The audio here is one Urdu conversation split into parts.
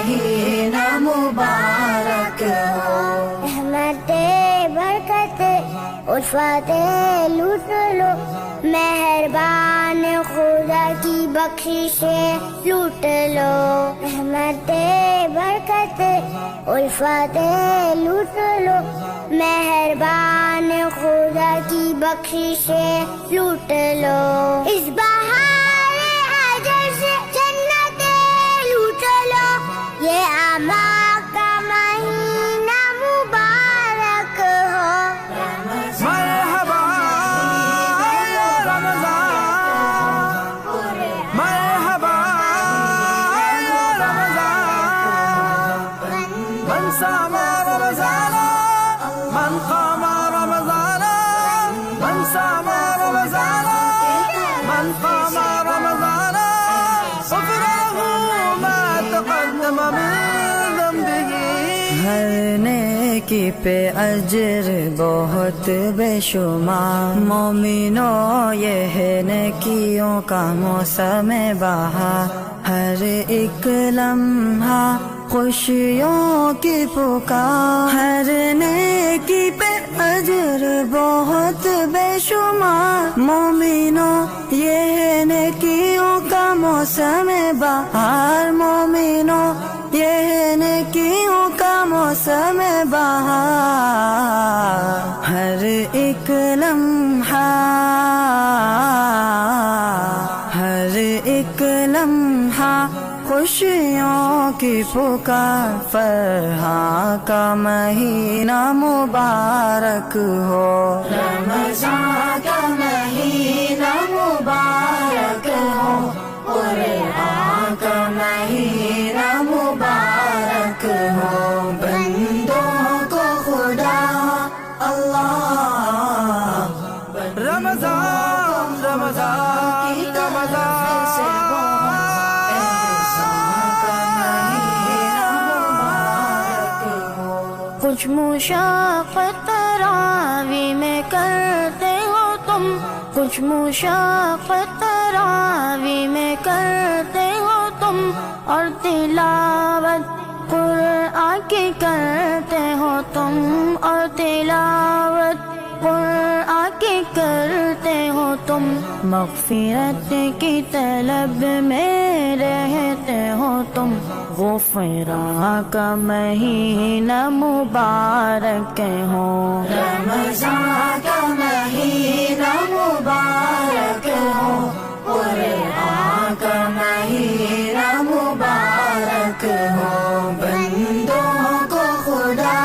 مہینہ مبارک ہو، رحمت برکت الفت لوٹ لو، مہربان خدا کی بخششیں لوٹ لو، رحمت برکت الفت لوٹ لو، مہربان خدا کی بخششیں لوٹ لو، اس بہار اجر سے جنتیں لوٹ لو، یہ اعمال کا مہینہ مبارک ہو، مرحبا یا رمضان، مرحبا یا رمضان، من صام رمضان من قام رمضان، من صام رمضان من قام رمضان، غفر له ما تقدم من ذنبه۔ ہر نیکی پہ اجر بہت بے شمار، مومنوں یہ ہے نیکیوں کا موسم بہار، ہر ایک لمحہ خوشیوں کی پکار، ہر نیکی پہ اجر بہت بے شمار، مومنوں یہ ہے نیکیوں کا موسم بہار، مومنوں یہ ہے نیکیوں کا موسم بہار، ہر ایک لمحہ ہر ایک لمحہ خوشیوں کی پکار، فرحاں کا مہینہ مبارک ہو، رمضان کا مہینہ مبارک ہو، قرآن کا مہینہ مبارک ہو، بندوں کو خدا اللہ، رمضان رمضان رمضان، کچھ مشق تراوی میں کرتے ہو تم، کچھ مشق تراوی میں کرتے ہو تم، اور تلاوت قرآن کی کرتے ہو تم، اور تلاوت قرآن کی کرتے ہو تم، مغفرت کی طلب میں رہتے ہو تم، غفران کا مہینہ مبارک ہو، رمضان کا مہینہ مبارک ہو، قرآن کا مہینہ مبارک ہو، بندوں کو خدا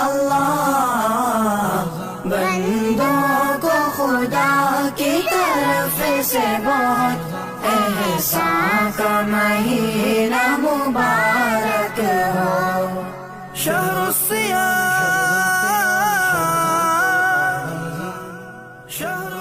اللہ، بندوں کو خدا کی طرف سے بہت احسان کا مہینہ مبارک ہو، شہر الصیام، شہر